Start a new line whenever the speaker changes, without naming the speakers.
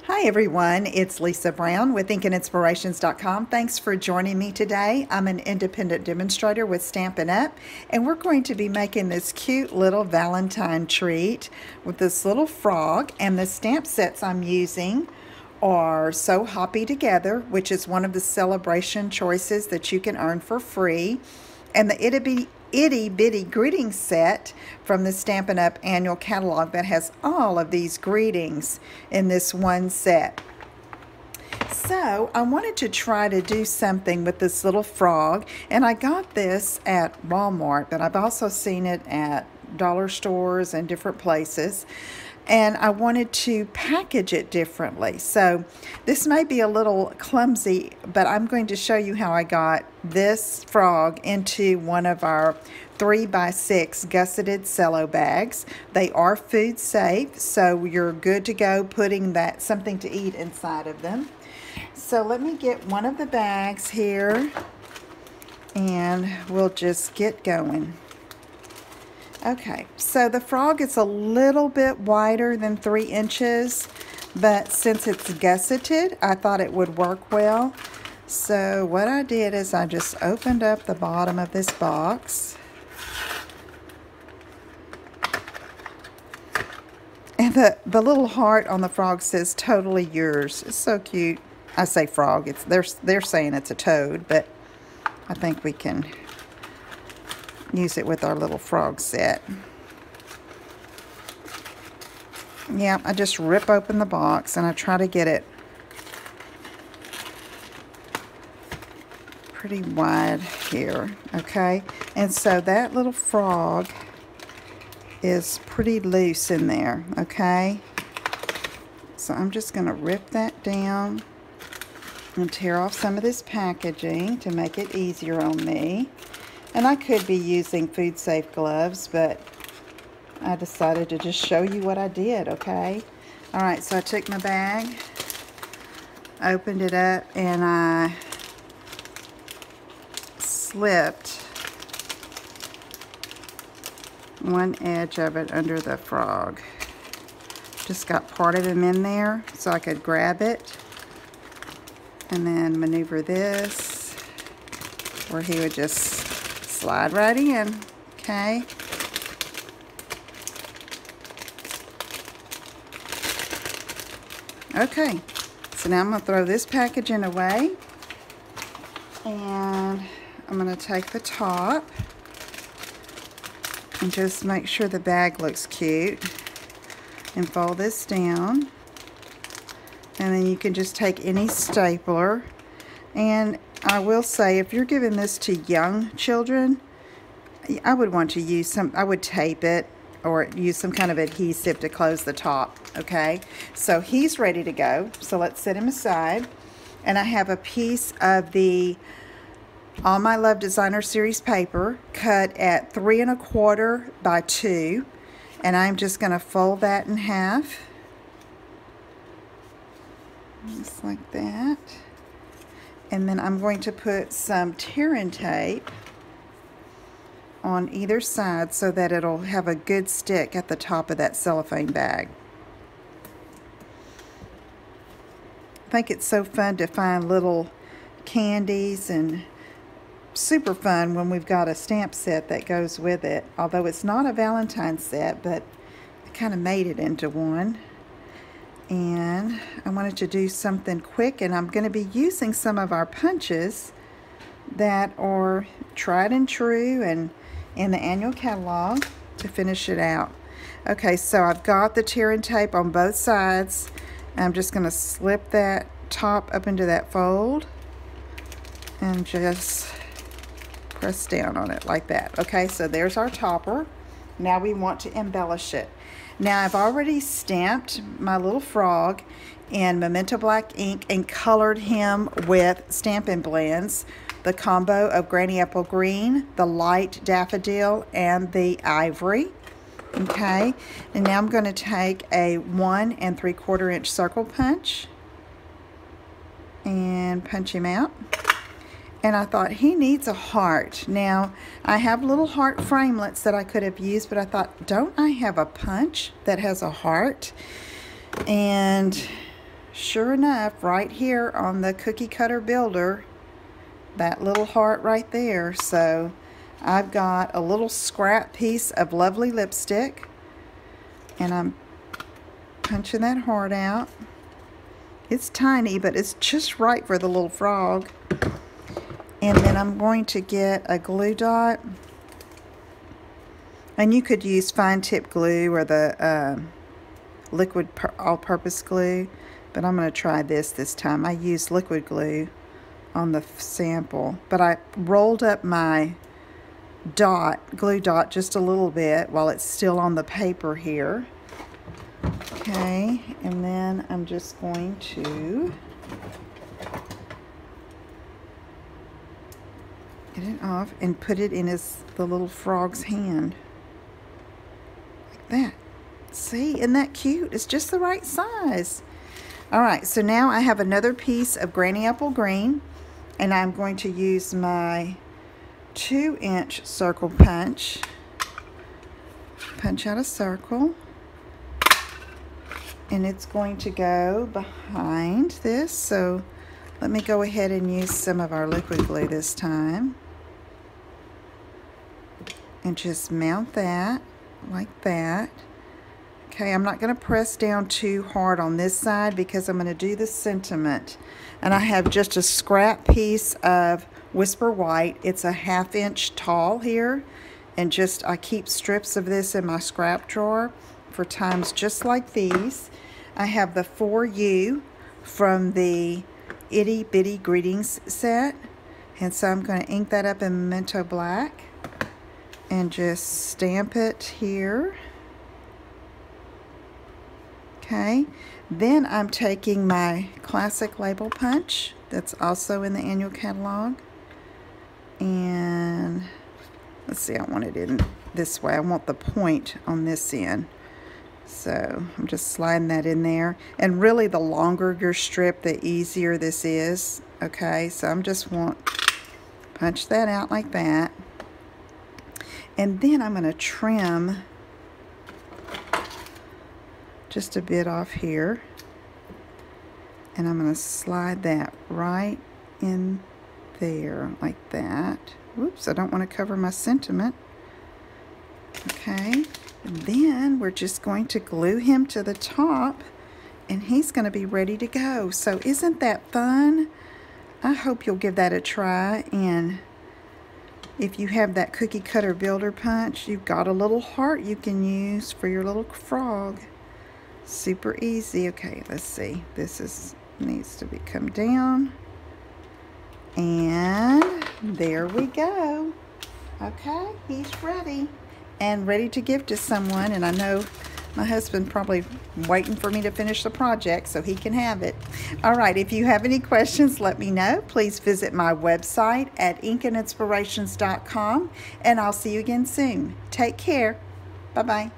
Hi everyone, it's Lisa Brown with InkandInspirations.com. Thanks for joining me today. I'm an independent demonstrator with Stampin' Up, and we're going to be making this cute little Valentine treat with this little frog, and the stamp sets I'm using are So Hoppy Together, which is one of the celebration choices that you can earn for free, and the Itty Bitty Greeting Set from the Stampin' Up annual catalog that has all of these greetings in this one set. So I wanted to try to do something with this little frog, and I got this at Walmart, but I've also seen it at dollar stores and different places. And I wanted to package it differently. So this may be a little clumsy, but I'm going to show you how I got this frog into one of our 3x6 gusseted cello bags. They are food safe, so you're good to go putting that something to eat inside of them. So let me get one of the bags here and we'll just get going. Okay, so the frog is a little bit wider than 3 inches, but since it's gusseted, I thought it would work well. So what I did is I just opened up the bottom of this box. And the little heart on the frog says totally yours. It's so cute. I say frog, they're saying it's a toad, but I think we can use it with our little frog set. Yeah, I just rip open the box and I try to get it pretty wide here, okay? And so that little frog is pretty loose in there, okay? So I'm just going to rip that down and tear off some of this packaging to make it easier on me. And I could be using food safe gloves, but I decided to just show you what I did, okay? Alright, so I took my bag, opened it up, and I slipped one edge of it under the frog. Just got part of him in there so I could grab it and then maneuver this where he would just slide right in, okay? Okay, so now I'm going to throw this packaging away, and I'm going to take the top and just make sure the bag looks cute and fold this down, and then you can just take any stapler. And I will say, if you're giving this to young children, I would want to use I would tape it or use some kind of adhesive to close the top, okay? So he's ready to go. So let's set him aside. And I have a piece of the All My Love Designer Series paper cut at 3 1/4 by 2. And I'm just going to fold that in half. Just like that. And then I'm going to put some tear-in tape on either side so that it'll have a good stick at the top of that cellophane bag. I think it's so fun to find little candies, and super fun when we've got a stamp set that goes with it. Although it's not a Valentine set, but I kind of made it into one. And I wanted to do something quick, and I'm going to be using some of our punches that are tried and true and in the annual catalog to finish it out. Okay, so I've got the tear-in tape on both sides. I'm just going to slip that top up into that fold and just press down on it like that. Okay, so there's our topper. Now we want to embellish it. Now I've already stamped my little frog in Memento Black ink and colored him with Stampin' blends, the combo of Granny Apple Green, the light daffodil, and the ivory. Okay, and now I'm going to take a 1 3/4 inch circle punch and punch him out. And I thought he needs a heart. Now, I have little heart framelits that I could have used, but I thought, don't I have a punch that has a heart? And sure enough, right here on the cookie cutter builder, that little heart right there. So I've got a little scrap piece of lovely lipstick, and I'm punching that heart out. It's tiny, but it's just right for the little frog. And then I'm going to get a glue dot, and you could use fine tip glue or the liquid all-purpose glue, but I'm going to try this time. I used liquid glue on the sample, but I rolled up my glue dot just a little bit while it's still on the paper here. Okay, and then I'm just going to get it off and put it in the little frog's hand. Like that. See, isn't that cute? It's just the right size. Alright, so now I have another piece of Granny Apple Green, and I'm going to use my 2-inch circle punch. Punch out a circle. And it's going to go behind this, so let me go ahead and use some of our liquid glue this time. And just mount that like that. Okay, I'm not going to press down too hard on this side because I'm going to do the sentiment. And I have just a scrap piece of Whisper White. It's a 1/2 inch tall here. And I keep strips of this in my scrap drawer for times just like these. I have the For You from the Itty Bitty Greetings set. And so I'm going to ink that up in Memento Black and just stamp it here. Okay, then I'm taking my classic label punch that's also in the annual catalog, and let's see, I want it in this way. I want the point on this end, so I'm just sliding that in there. And really, the longer your strip, the easier this is. Okay, so I'm just punch that out like that, and then I'm going to trim just a bit off here, and I'm going to slide that right in there like that. Whoops, I don't want to cover my sentiment. Okay, and then we're just going to glue him to the top, and he's going to be ready to go. So isn't that fun? I hope you'll give that a try, and if you have that cookie cutter builder punch, you've got a little heart you can use for your little frog. Super easy. Okay, let's see. This needs to come down. And there we go. Okay, he's ready. And ready to give to someone. And I know my husband probably waiting for me to finish the project so he can have it. Alright, if you have any questions, let me know. Please visit my website at inkandinspirations.com, and I'll see you again soon. Take care. Bye-bye.